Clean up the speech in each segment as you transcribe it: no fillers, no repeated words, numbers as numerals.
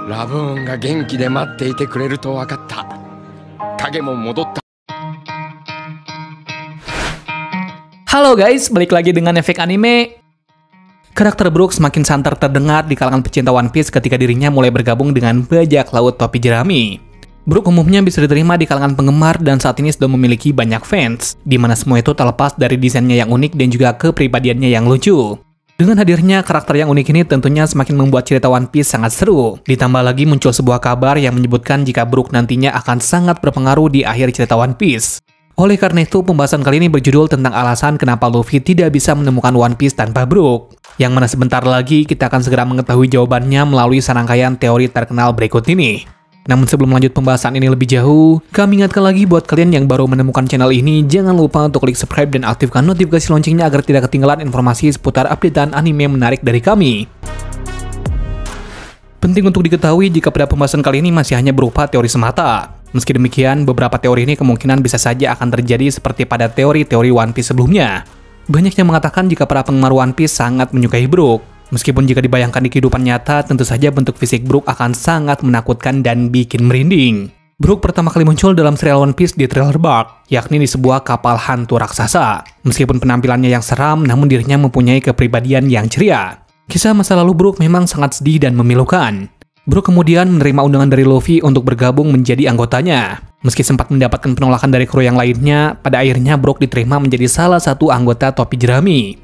ラブーンが元気で待っていてくれると分かった。影も戻った。 Halo guys, balik lagi dengan Efek Anime. Karakter Brook semakin santer terdengar di kalangan pecinta One Piece ketika dirinya mulai bergabung dengan bajak laut topi jerami. Brook umumnya bisa diterima di kalangan penggemar dan saat ini sudah memiliki banyak fans, di mana semua itu terlepas dari desainnya yang unik dan juga kepribadiannya yang lucu. Dengan hadirnya karakter yang unik ini tentunya semakin membuat cerita One Piece sangat seru. Ditambah lagi muncul sebuah kabar yang menyebutkan jika Brook nantinya akan sangat berpengaruh di akhir cerita One Piece. Oleh karena itu, pembahasan kali ini berjudul tentang alasan kenapa Luffy tidak bisa menemukan One Piece tanpa Brook. Yang mana sebentar lagi kita akan segera mengetahui jawabannya melalui serangkaian teori terkenal berikut ini. Namun sebelum lanjut pembahasan ini lebih jauh, kami ingatkan lagi buat kalian yang baru menemukan channel ini, jangan lupa untuk klik subscribe dan aktifkan notifikasi loncengnya agar tidak ketinggalan informasi seputar updatean anime menarik dari kami. Penting untuk diketahui jika pada pembahasan kali ini masih hanya berupa teori semata. Meski demikian, beberapa teori ini kemungkinan bisa saja akan terjadi seperti pada teori-teori One Piece sebelumnya. Banyak yang mengatakan jika para penggemar One Piece sangat menyukai Brook. Meskipun jika dibayangkan di kehidupan nyata, tentu saja bentuk fisik Brook akan sangat menakutkan dan bikin merinding. Brook pertama kali muncul dalam serial One Piece di Thriller Bark, yakni di sebuah kapal hantu raksasa. Meskipun penampilannya yang seram, namun dirinya mempunyai kepribadian yang ceria. Kisah masa lalu Brook memang sangat sedih dan memilukan. Brook kemudian menerima undangan dari Luffy untuk bergabung menjadi anggotanya. Meski sempat mendapatkan penolakan dari kru yang lainnya, pada akhirnya Brook diterima menjadi salah satu anggota topi jerami.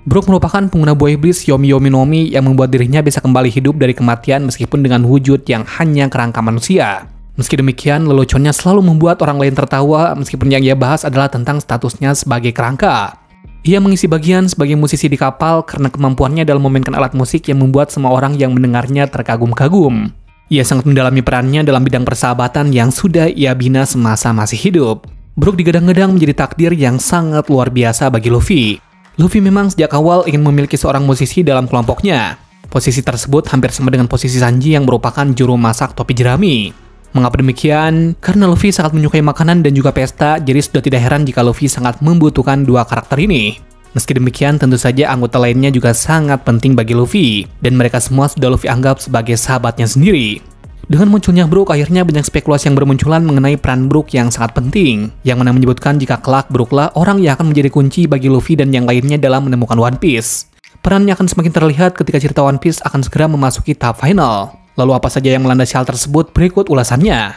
Brook merupakan pengguna buah iblis Yomi Yomi no Mi yang membuat dirinya bisa kembali hidup dari kematian meskipun dengan wujud yang hanya kerangka manusia. Meski demikian, leluconnya selalu membuat orang lain tertawa meskipun yang ia bahas adalah tentang statusnya sebagai kerangka. Ia mengisi bagian sebagai musisi di kapal karena kemampuannya dalam memainkan alat musik yang membuat semua orang yang mendengarnya terkagum-kagum. Ia sangat mendalami perannya dalam bidang persahabatan yang sudah ia bina semasa masih hidup. Brook digadang-gadang menjadi takdir yang sangat luar biasa bagi Luffy. Luffy memang sejak awal ingin memiliki seorang musisi dalam kelompoknya. Posisi tersebut hampir sama dengan posisi Sanji yang merupakan juru masak topi jerami. Mengapa demikian? Karena Luffy sangat menyukai makanan dan juga pesta, jadi sudah tidak heran jika Luffy sangat membutuhkan dua karakter ini. Meski demikian, tentu saja anggota lainnya juga sangat penting bagi Luffy, dan mereka semua sudah Luffy anggap sebagai sahabatnya sendiri. Dengan munculnya Brook, akhirnya banyak spekulasi yang bermunculan mengenai peran Brook yang sangat penting, yang mana menyebutkan jika kelak Brooklah orang yang akan menjadi kunci bagi Luffy dan yang lainnya dalam menemukan One Piece. Perannya akan semakin terlihat ketika cerita One Piece akan segera memasuki tahap final. Lalu apa saja yang melandasi hal tersebut? Berikut ulasannya.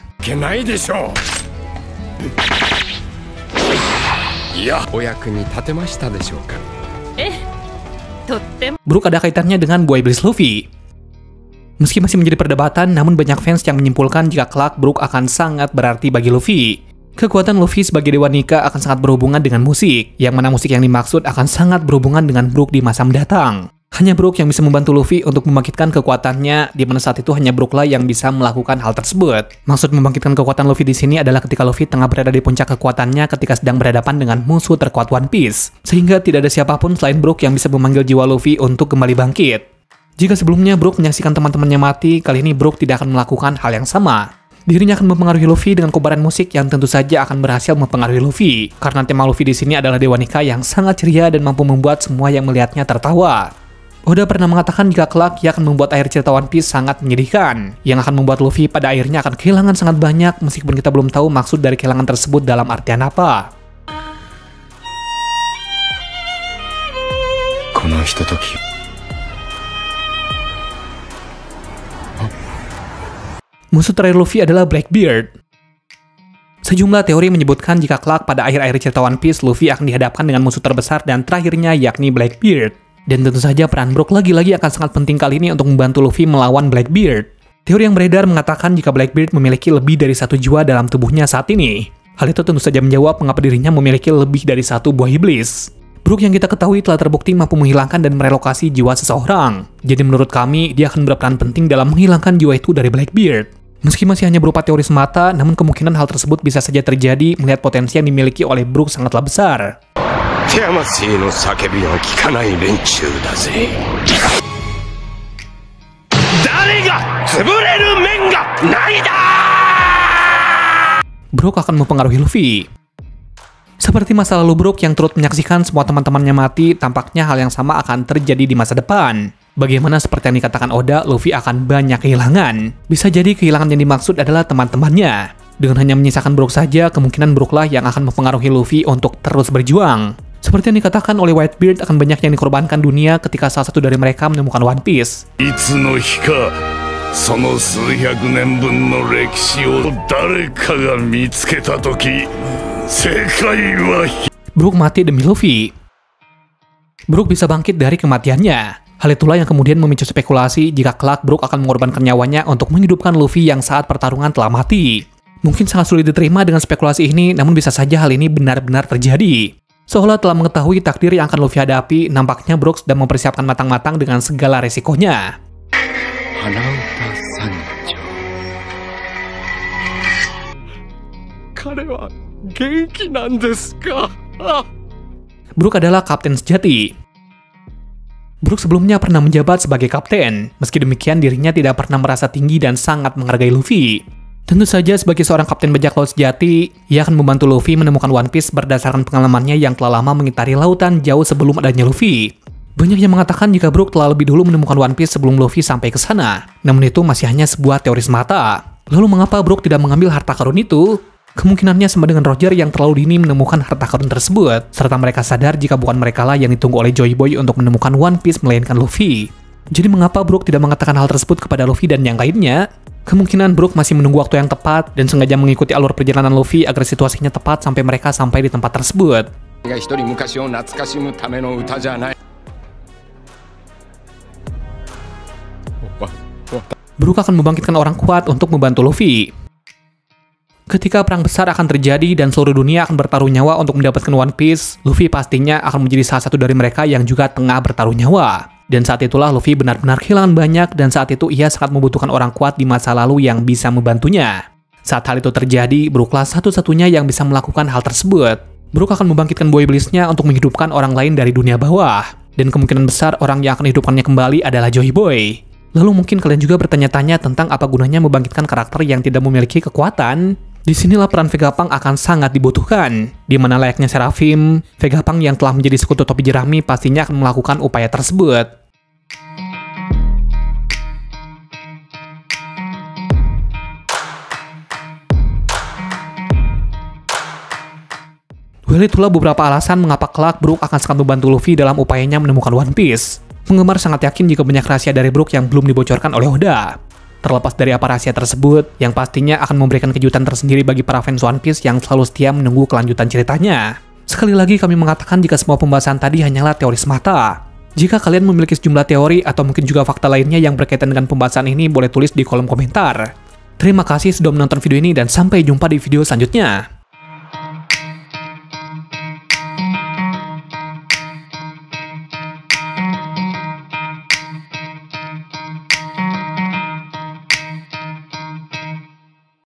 Brook ada kaitannya dengan buah iblis Luffy. Meski masih menjadi perdebatan, namun banyak fans yang menyimpulkan jika kelak Brook akan sangat berarti bagi Luffy. Kekuatan Luffy sebagai Dewa Nika akan sangat berhubungan dengan musik, yang mana musik yang dimaksud akan sangat berhubungan dengan Brook di masa mendatang. Hanya Brook yang bisa membantu Luffy untuk membangkitkan kekuatannya, di mana saat itu hanya Brooklah yang bisa melakukan hal tersebut. Maksud membangkitkan kekuatan Luffy di sini adalah ketika Luffy tengah berada di puncak kekuatannya ketika sedang berhadapan dengan musuh terkuat One Piece, sehingga tidak ada siapapun selain Brook yang bisa memanggil jiwa Luffy untuk kembali bangkit. Jika sebelumnya Brook menyaksikan teman-temannya mati, kali ini Brook tidak akan melakukan hal yang sama. Dirinya akan mempengaruhi Luffy dengan kobaran musik yang tentu saja akan berhasil mempengaruhi Luffy, karena tema Luffy di sini adalah Dewa Nika yang sangat ceria dan mampu membuat semua yang melihatnya tertawa. Oda pernah mengatakan jika kelak ia akan membuat akhir cerita One Piece sangat menyedihkan, yang akan membuat Luffy pada akhirnya akan kehilangan sangat banyak meskipun kita belum tahu maksud dari kehilangan tersebut dalam artian apa. Musuh terakhir Luffy adalah Blackbeard. Sejumlah teori menyebutkan jika kelak pada akhir-akhir cerita One Piece, Luffy akan dihadapkan dengan musuh terbesar dan terakhirnya yakni Blackbeard. Dan tentu saja peran Brook lagi-lagi akan sangat penting kali ini untuk membantu Luffy melawan Blackbeard. Teori yang beredar mengatakan jika Blackbeard memiliki lebih dari satu jiwa dalam tubuhnya saat ini. Hal itu tentu saja menjawab mengapa dirinya memiliki lebih dari satu buah iblis. Brook yang kita ketahui telah terbukti mampu menghilangkan dan merelokasi jiwa seseorang. Jadi menurut kami, dia akan berperan penting dalam menghilangkan jiwa itu dari Blackbeard. Meski masih hanya berupa teori semata, namun kemungkinan hal tersebut bisa saja terjadi melihat potensi yang dimiliki oleh Brook sangatlah besar. Brook akan mempengaruhi Luffy. Seperti masa lalu Brook yang turut menyaksikan semua teman-temannya mati, tampaknya hal yang sama akan terjadi di masa depan. Bagaimana seperti yang dikatakan Oda, Luffy akan banyak kehilangan. Bisa jadi kehilangan yang dimaksud adalah teman-temannya. Dengan hanya menyisakan Brook saja, kemungkinan Brooklah yang akan mempengaruhi Luffy untuk terus berjuang. Seperti yang dikatakan oleh Whitebeard, akan banyak yang dikorbankan dunia ketika salah satu dari mereka menemukan One Piece. Brook mati demi Luffy. Brook bisa bangkit dari kematiannya. Hal itulah yang kemudian memicu spekulasi jika kelak Brook akan mengorbankan nyawanya untuk menghidupkan Luffy yang saat pertarungan telah mati. Mungkin sangat sulit diterima dengan spekulasi ini, namun bisa saja hal ini benar-benar terjadi. Seolah telah mengetahui takdir yang akan Luffy hadapi, nampaknya Brook sedang mempersiapkan matang-matang dengan segala resikonya. Brook adalah kapten sejati. Brook sebelumnya pernah menjabat sebagai kapten. Meski demikian, dirinya tidak pernah merasa tinggi dan sangat menghargai Luffy. Tentu saja sebagai seorang kapten bajak laut sejati, ia akan membantu Luffy menemukan One Piece berdasarkan pengalamannya yang telah lama mengitari lautan jauh sebelum adanya Luffy. Banyak yang mengatakan jika Brook telah lebih dulu menemukan One Piece sebelum Luffy sampai ke sana. Namun itu masih hanya sebuah teori semata. Lalu mengapa Brook tidak mengambil harta karun itu? Kemungkinannya sama dengan Roger yang terlalu dini menemukan harta karun tersebut, serta mereka sadar jika bukan merekalah yang ditunggu oleh Joy Boy untuk menemukan One Piece melainkan Luffy. Jadi mengapa Brook tidak mengatakan hal tersebut kepada Luffy dan yang lainnya? Kemungkinan Brook masih menunggu waktu yang tepat dan sengaja mengikuti alur perjalanan Luffy agar situasinya tepat sampai mereka sampai di tempat tersebut. Brook akan membangkitkan orang kuat untuk membantu Luffy. Ketika perang besar akan terjadi dan seluruh dunia akan bertaruh nyawa untuk mendapatkan One Piece, Luffy pastinya akan menjadi salah satu dari mereka yang juga tengah bertaruh nyawa. Dan saat itulah Luffy benar-benar kehilangan banyak dan saat itu ia sangat membutuhkan orang kuat di masa lalu yang bisa membantunya. Saat hal itu terjadi, Brooklah satu-satunya yang bisa melakukan hal tersebut. Brook akan membangkitkan Boy Bliss-nya untuk menghidupkan orang lain dari dunia bawah. Dan kemungkinan besar orang yang akan hidupkannya kembali adalah Joy Boy. Lalu mungkin kalian juga bertanya-tanya tentang apa gunanya membangkitkan karakter yang tidak memiliki kekuatan. Disinilah peran Vegapunk akan sangat dibutuhkan. Di mana layaknya Seraphim, Vegapunk yang telah menjadi sekutu topi jerami pastinya akan melakukan upaya tersebut. Well, itulah beberapa alasan mengapa kelak Brook akan sangat membantu Luffy dalam upayanya menemukan One Piece. Penggemar sangat yakin jika banyak rahasia dari Brook yang belum dibocorkan oleh Oda. Terlepas dari apa rahasia tersebut, yang pastinya akan memberikan kejutan tersendiri bagi para fans One Piece yang selalu setia menunggu kelanjutan ceritanya. Sekali lagi kami mengatakan jika semua pembahasan tadi hanyalah teori semata. Jika kalian memiliki sejumlah teori atau mungkin juga fakta lainnya yang berkaitan dengan pembahasan ini, boleh tulis di kolom komentar. Terima kasih sudah menonton video ini dan sampai jumpa di video selanjutnya.